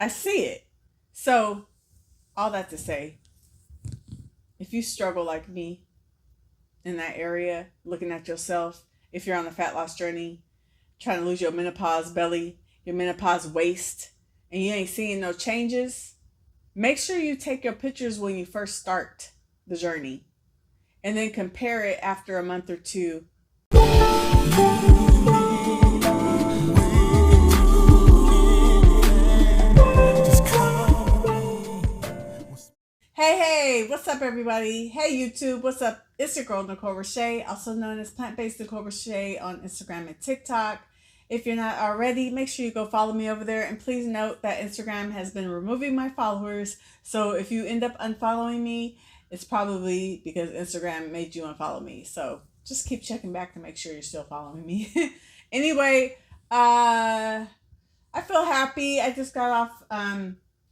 I see it. So, all that to say, if you struggle like me in that area, looking at yourself, if you're on a fat loss journey, trying to lose your menopause belly, your menopause waist, and you ain't seeing no changes, make sure you take your pictures when you first start the journey and then compare it after a month or two. Hey, what's up, everybody? Hey, YouTube, what's up? It's your girl, Nicole Roche, also known as Plant-Based Nicole Roche on Instagram and TikTok. If you're not already, make sure you go follow me over there. And please note that Instagram has been removing my followers. So if you end up unfollowing me, it's probably because Instagram made you unfollow me. So just keep checking back to make sure you're still following me. Anyway, I feel happy. I just got off.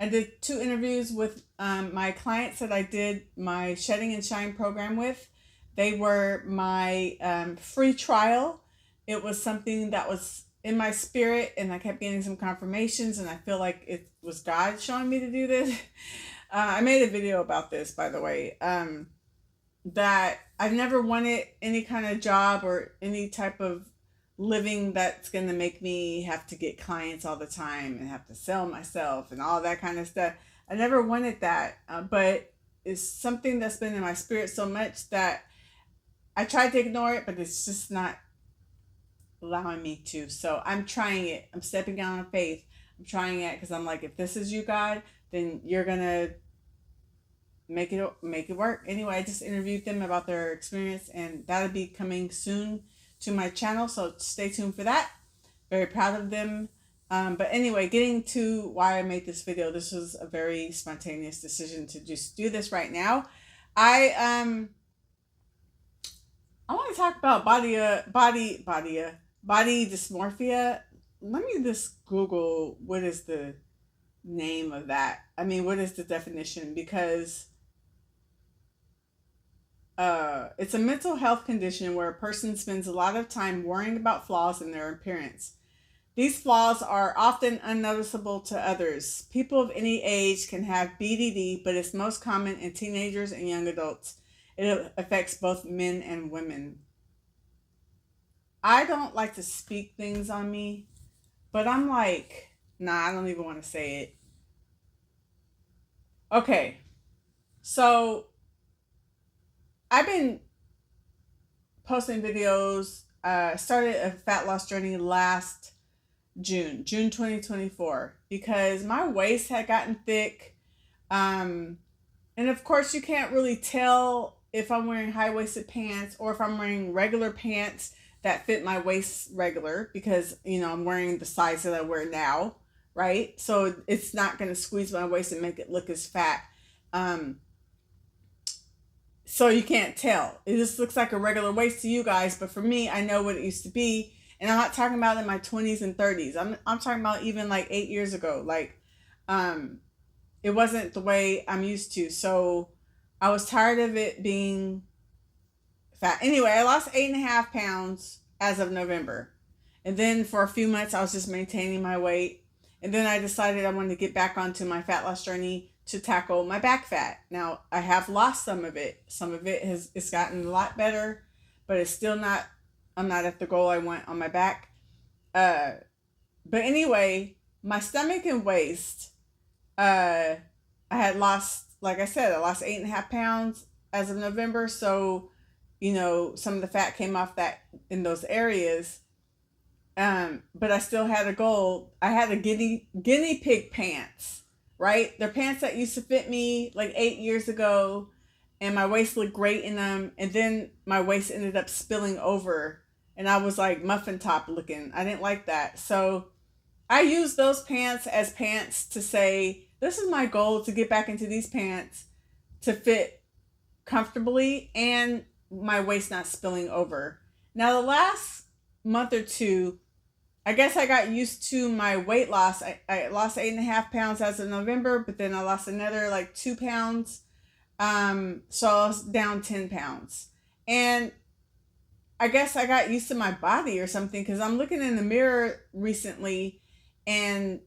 I did 2 interviews with my clients that I did my Shedding and Shine program with. They were my free trial. It was something that was in my spirit, and I kept getting some confirmations, and I feel like it was God showing me to do this. I made a video about this, by the way, that I've never wanted any kind of job or any type of living that's going to make me have to get clients all the time and have to sell myself and all that kind of stuff. I never wanted that, but it's something that's been in my spirit so much that I tried to ignore it, but it's just not allowing me to. So I'm trying it. I'm stepping out on faith. I'm trying it because I'm like, if this is you, God, then you're going to make it work. Anyway, I just interviewed them about their experience, and that'll be coming soon to my channel, so stay tuned for that. Very proud of them. But anyway, getting to why I made this video, this was a very spontaneous decision to just do this right now. I want to talk about body dysmorphia. Let me just Google what is the name of that. I mean, what is the definition? Because it's a mental health condition where a person spends a lot of time worrying about flaws in their appearance. These flaws are often unnoticeable to others. People of any age can have BDD, but it's most common in teenagers and young adults. It affects both men and women. I don't like to speak things on me, but I'm like, nah, I don't even want to say it. Okay, so I've been posting videos. Started a fat loss journey last June 2024, because my waist had gotten thick. And of course, you can't really tell if I'm wearing high-waisted pants or if I'm wearing regular pants that fit my waist regular, because, you know, I'm wearing the size that I wear now, right? So it's not going to squeeze my waist and make it look as fat. So you can't tell. It just looks like a regular waist to you guys, but for me, I know what it used to be. And I'm not talking about in my 20s and 30s. I'm talking about even like 8 years ago. Like, it wasn't the way I'm used to. So I was tired of it being fat. Anyway, I lost 8.5 pounds as of November. And then for a few months, I was just maintaining my weight. And then I decided I wanted to get back onto my fat loss journey to tackle my back fat. Now, I have lost some of it. Some of it it's gotten a lot better, but it's still not, I'm not at the goal I want on my back. But anyway, my stomach and waist, I had lost, like I said, I lost 8.5 pounds as of November. So, you know, some of the fat came off that in those areas. But I still had a goal. I had a guinea pig pants, right? They're pants that used to fit me like 8 years ago, and my waist looked great in them. And then my waist ended up spilling over, and I was like muffin top looking. I didn't like that. So I used those pants as pants to say, this is my goal, to get back into these pants to fit comfortably and my waist not spilling over. Now, the last month or two, I guess I got used to my weight loss. I lost 8.5 pounds as of November, but then I lost another like 2 pounds. So I was down 10 pounds. And I guess I got used to my body or something, because I'm looking in the mirror recently, and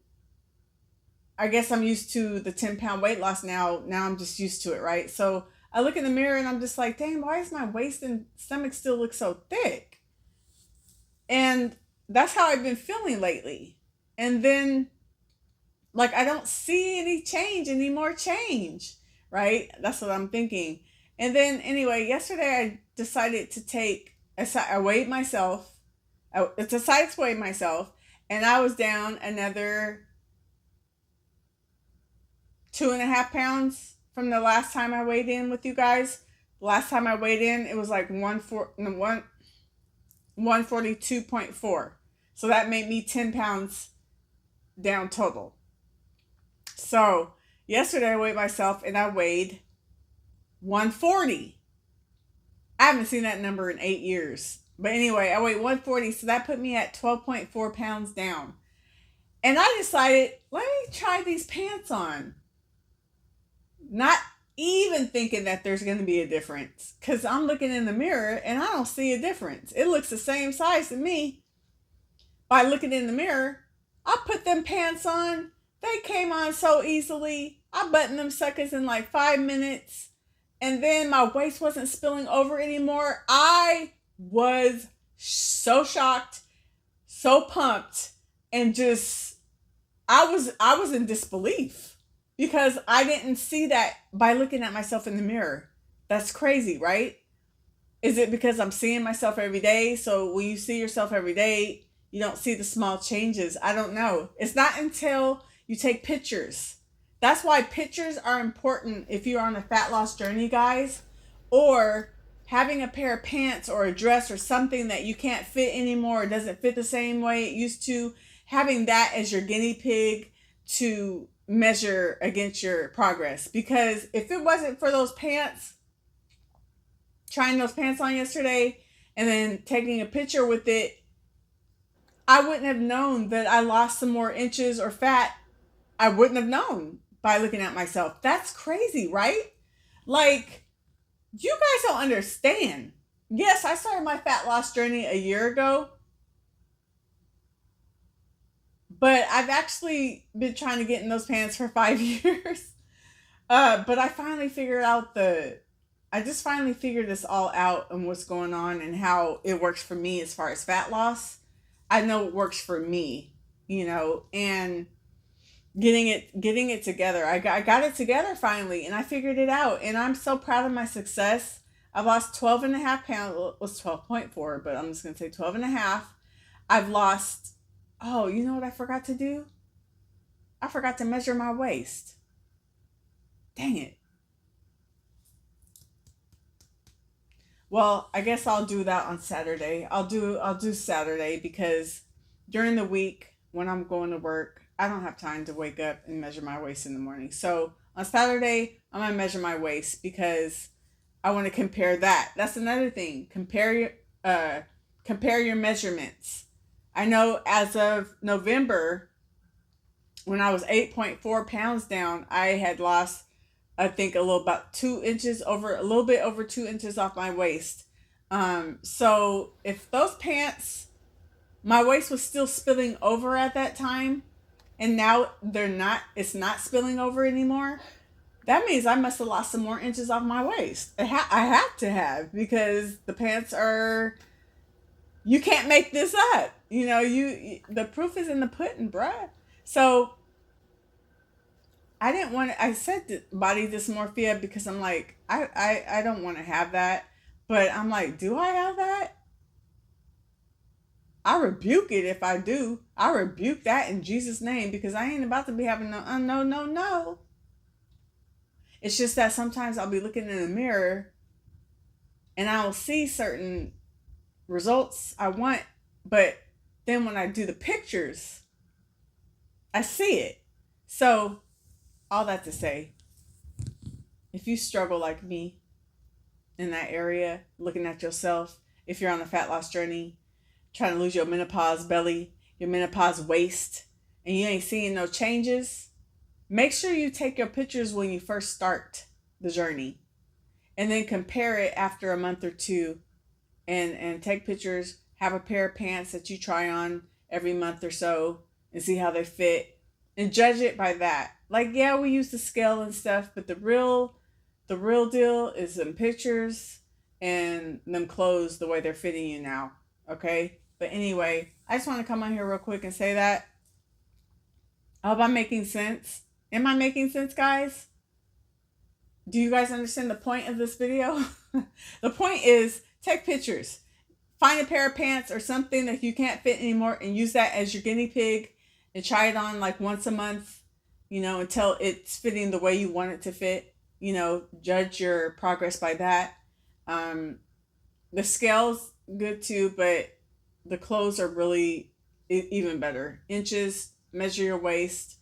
I guess I'm used to the 10-pound weight loss now. Now I'm just used to it, right? So I look in the mirror and I'm just like, dang, why is my waist and stomach still look so thick? And that's how I've been feeling lately. And then, like, I don't see any more change, right? That's what I'm thinking. And then, anyway, yesterday I decided to I weighed myself. I decided to weigh myself, and I was down another 2.5 pounds from the last time I weighed in with you guys. The last time I weighed in, it was like 142.4. So that made me 10 pounds down total. So yesterday I weighed myself and I weighed 140. I haven't seen that number in 8 years. But anyway, I weighed 140, so that put me at 12.4 pounds down. And I decided, let me try these pants on. Not even thinking that there's going to be a difference. Because I'm looking in the mirror and I don't see a difference. It looks the same size to me. By looking in the mirror, I put them pants on. They came on so easily. I buttoned them suckers in like 5 minutes. And then my waist wasn't spilling over anymore. I was so shocked, so pumped, and just I was in disbelief because I didn't see that by looking at myself in the mirror. That's crazy, right? Is it because I'm seeing myself every day? So when you see yourself every day, you don't see the small changes. I don't know. It's not until you take pictures. That's why pictures are important if you're on a fat loss journey, guys, or having a pair of pants or a dress or something that you can't fit anymore, or doesn't fit the same way it used to, having that as your guinea pig to measure against your progress. Because if it wasn't for those pants, trying those pants on yesterday and then taking a picture with it, I wouldn't have known that I lost some more inches or fat. I wouldn't have known by looking at myself. That's crazy, right? Like, you guys don't understand. Yes, I started my fat loss journey a year ago, but I've actually been trying to get in those pants for 5 years. But I finally figured out I just finally figured this all out and what's going on and how it works for me as far as fat loss. I know it works for me, and getting it together. I got it together finally, and I figured it out, and I'm so proud of my success. I've lost 12.5 pounds. Well, it was 12.4, but I'm just going to say 12.5. I've lost, oh, you know what I forgot to do? I forgot to measure my waist. Dang it. Well, I guess I'll do that on Saturday. I'll do Saturday because during the week when I'm going to work, I don't have time to wake up and measure my waist in the morning. So on Saturday, I'm going to measure my waist because I want to compare that. That's another thing. Compare your measurements. I know as of November, when I was 8.4 pounds down, I had lost, I think, a little bit over 2 inches off my waist. So if those pants, my waist was still spilling over at that time, and now it's not spilling over anymore, that means I must have lost some more inches off my waist. I have to have, because the pants you can't make this up. The proof is in the pudding, bruh. So I said body dysmorphia because I'm like, I don't want to have that. But I'm like, do I have that? I rebuke it if I do. I rebuke that in Jesus' name, because I ain't about to be having no. It's just that sometimes I'll be looking in the mirror and I'll see certain results I want, but then when I do the pictures, I see it. So all that to say, if you struggle like me in that area, looking at yourself, if you're on a fat loss journey, trying to lose your menopause belly, your menopause waist, and you ain't seeing no changes, make sure you take your pictures when you first start the journey, and then compare it after a month or two, and take pictures, have a pair of pants that you try on every month or so and see how they fit, and judge it by that. Like, yeah, we use the scale and stuff, but the real deal is them pictures and them clothes the way they're fitting you now. Okay? But anyway, I just want to come on here real quick and say that. I hope I'm making sense. Am I making sense, guys? Do you guys understand the point of this video? The point is take pictures. Find a pair of pants or something that you can't fit anymore and use that as your guinea pig and try it on like once a month, until it's fitting the way you want it to fit. Judge your progress by that. The scale's good too, but the clothes are really even better. Inches, measure your waist,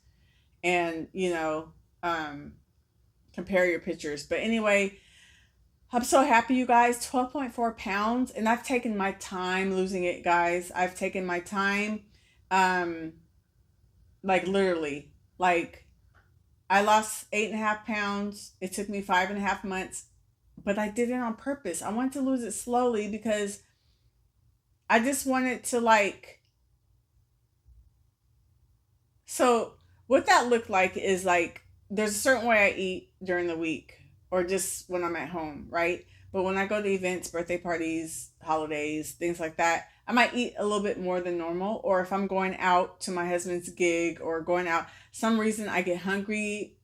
and compare your pictures. But anyway, I'm so happy, you guys. 12.4 pounds, and I've taken my time losing it, guys. I've taken my time, like literally, like I lost 8.5 pounds. It took me 5.5 months, but I did it on purpose. I wanted to lose it slowly because I just wanted to so what that looked like is like there's a certain way I eat during the week or just when I'm at home, right? But when I go to events, birthday parties, holidays, things like that, I might eat a little bit more than normal. Or if I'm going out to my husband's gig or going out, some reason I get hungry,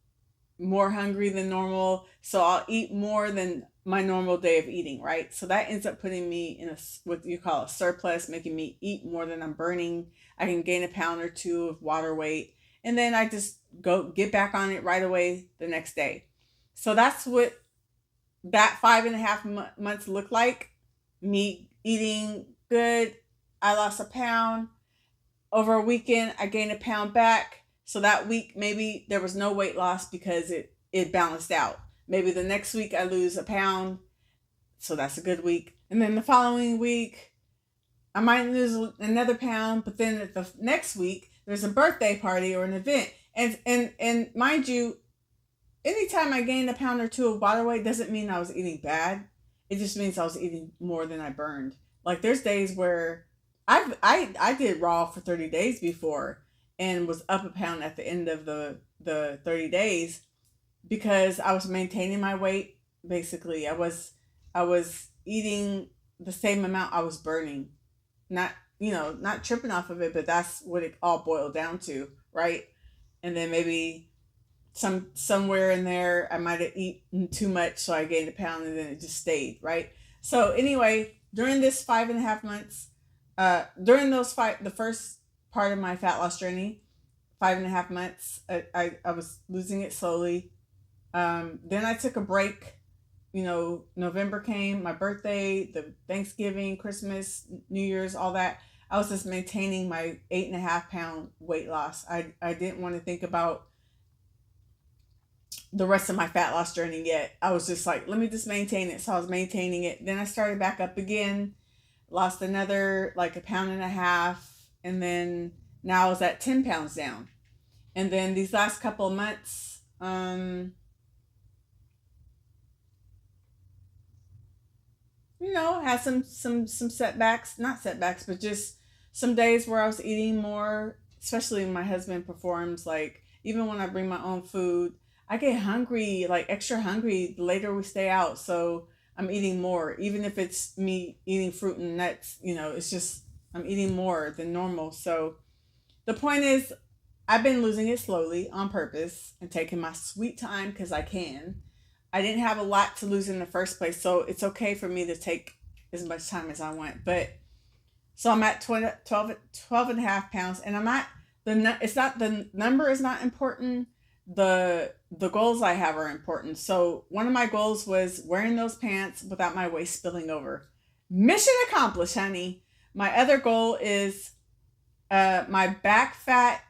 more hungry than normal. So I'll eat more than my normal day of eating, right? So that ends up putting me in what you call a surplus, making me eat more than I'm burning. I can gain a pound or two of water weight. And then I just go get back on it right away the next day. So that's what that 5.5 months looked like. Me eating good. I lost a pound. Over a weekend, I gained a pound back. So that week, maybe there was no weight loss because it balanced out. Maybe the next week I lose a pound. So that's a good week. And then the following week, I might lose another pound. But then the next week, there's a birthday party or an event. And mind you, anytime I gained a pound or two of water weight doesn't mean I was eating bad. It just means I was eating more than I burned. Like there's days where I did raw for 30 days before and was up a pound at the end of the 30 days because I was maintaining my weight. Basically, I was eating the same amount I was burning. Not tripping off of it, but that's what it all boiled down to, right? And then maybe somewhere in there I might have eaten too much, so I gained a pound, and then it just stayed, right? So anyway, during this 5.5 months, during the first part of my fat loss journey, 5.5 months, I was losing it slowly. Then I took a break. November came, my birthday, the Thanksgiving, Christmas, New Year's, all that. I was just maintaining my 8.5 pound weight loss. I didn't want to think about the rest of my fat loss journey yet. I was just like, let me just maintain it. So I was maintaining it. Then I started back up again, lost another like 1.5 pounds, and then now I was at 10 pounds down. And then these last couple of months, had some setbacks, not setbacks, but just some days where I was eating more, especially when my husband performs. Like even when I bring my own food, I get hungry, like extra hungry the later we stay out. So I'm eating more, even if it's me eating fruit and nuts, it's just, I'm eating more than normal. So the point is, I've been losing it slowly on purpose and taking my sweet time because I can. I didn't have a lot to lose in the first place, so it's okay for me to take as much time as I want. But so I'm at 12.5 pounds, and I'm at it's not, the number is not important. The goals I have are important. So one of my goals was wearing those pants without my waist spilling over. Mission accomplished, honey. My other goal is my back fat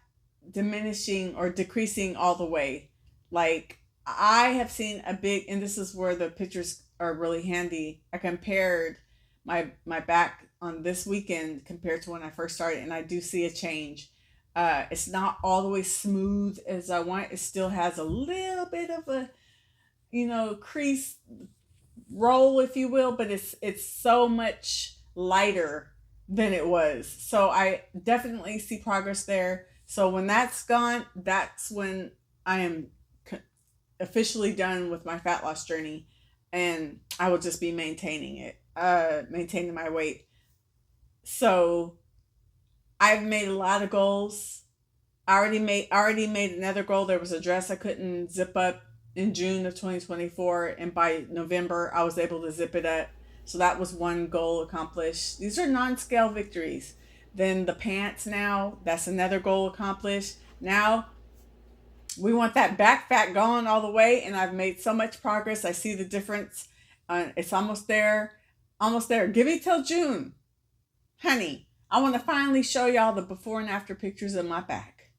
diminishing or decreasing all the way. Like I have seen a big, and this is where the pictures are really handy. I compared my back on this weekend compared to when I first started, and I do see a change. It's not all the way smooth as I want. It still has a little bit of a, crease roll, if you will, but it's so much lighter than it was. So I definitely see progress there. So when that's gone, that's when I am officially done with my fat loss journey, and I will just be maintaining it, maintaining my weight. So I've made a lot of goals. I already made another goal. There was a dress I couldn't zip up in June of 2024, and by November I was able to zip it up. So that was one goal accomplished. These are non-scale victories. Then the pants now, that's another goal accomplished. Now we want that back fat gone all the way, and I've made so much progress. I see the difference. It's almost there. Almost there. Give me till June. Honey, I want to finally show y'all the before and after pictures of my back.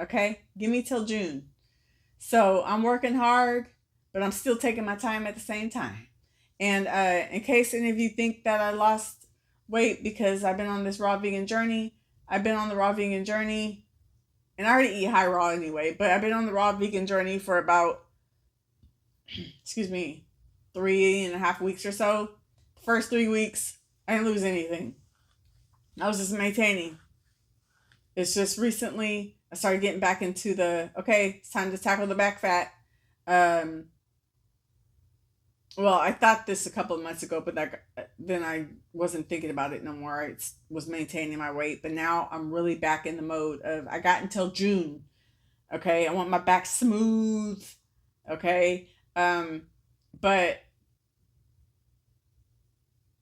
Okay? Give me till June. So I'm working hard, but I'm still taking my time at the same time. And in case any of you think that I lost weight because I've been on this raw vegan journey, I've been on the raw vegan journey, and I already eat high raw anyway, but I've been on the raw vegan journey for about, 3.5 weeks or so. The first 3 weeks, I didn't lose anything. I was just maintaining. It's just recently I started getting back into okay, it's time to tackle the back fat. Well, I thought this a couple of months ago, but then I wasn't thinking about it no more. I was maintaining my weight, but now I'm really back in the mode of I got until June. Okay, I want my back smooth. Okay, but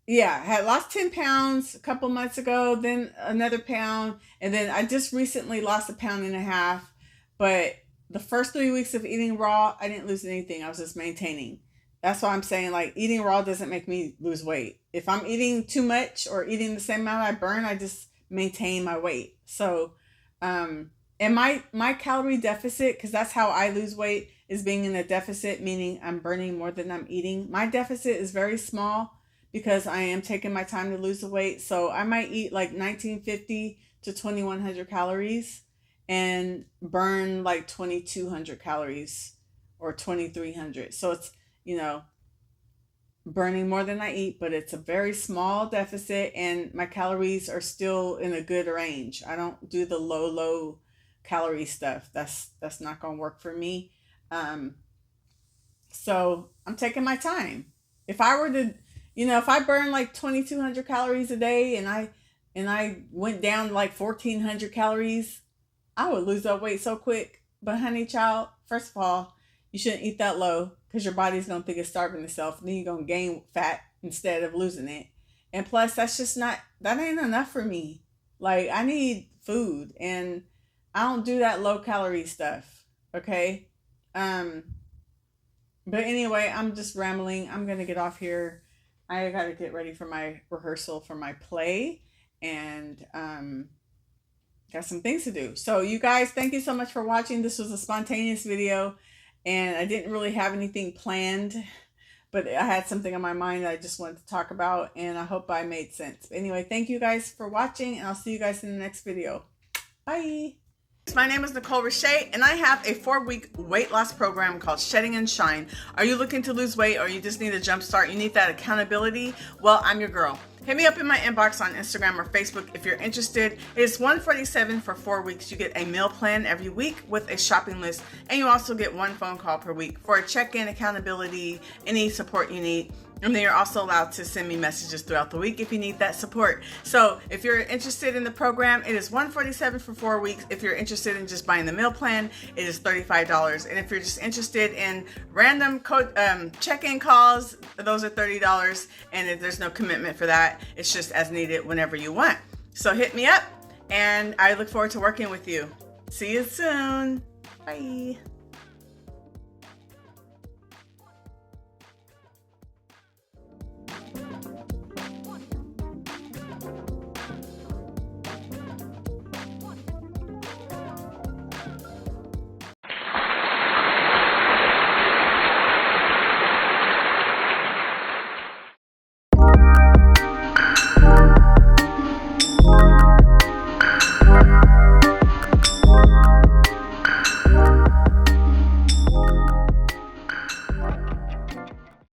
yeah, I had lost 10 pounds a couple months ago, then another pound, and then I just recently lost 1.5 pounds. But the first 3 weeks of eating raw, I didn't lose anything. I was just maintaining. That's why I'm saying, like, eating raw doesn't make me lose weight. If I'm eating too much or eating the same amount I burn, I just maintain my weight. So, and my calorie deficit, because that's how I lose weight, is being in a deficit, meaning I'm burning more than I'm eating. My deficit is very small because I am taking my time to lose the weight. So I might eat like 1950 to 2100 calories and burn like 2200 calories or 2300. So it's, burning more than I eat, but it's a very small deficit, and my calories are still in a good range. I don't do the low calorie stuff. That's not going to work for me. So I'm taking my time. If I were to, if I burn like 2200 calories a day and I went down to like 1400 calories, I would lose that weight so quick. But honey child, first of all, you shouldn't eat that low because your body's going to think it's starving itself. And then you're going to gain fat instead of losing it. And plus, that ain't enough for me. Like, I need food, and I don't do that low calorie stuff. Okay. But anyway, I'm just rambling. I'm going to get off here. I got to get ready for my rehearsal for my play, and got some things to do. So you guys, thank you so much for watching. This was a spontaneous video, and I didn't really have anything planned, but I had something on my mind that I just wanted to talk about, and I hope I made sense. But anyway, thank you guys for watching, and I'll see you guys in the next video. Bye. My name is Nicole Richey, and I have a 4-week weight loss program called Shedding and Shine. Are you looking to lose weight, or you just need a jump start? You need that accountability? Well, I'm your girl. Hit me up in my inbox on Instagram or Facebook if you're interested. It's $147 for 4 weeks. You get a meal plan every week with a shopping list, and you also get 1 phone call per week for a check-in, accountability, any support you need. And then you're also allowed to send me messages throughout the week if you need that support. So if you're interested in the program, it is $147 for 4 weeks. If you're interested in just buying the meal plan, it is $35. And if you're just interested in random check-in calls, those are $30. And there's no commitment for that. It's just as needed whenever you want. So hit me up, and I look forward to working with you. See you soon. Bye.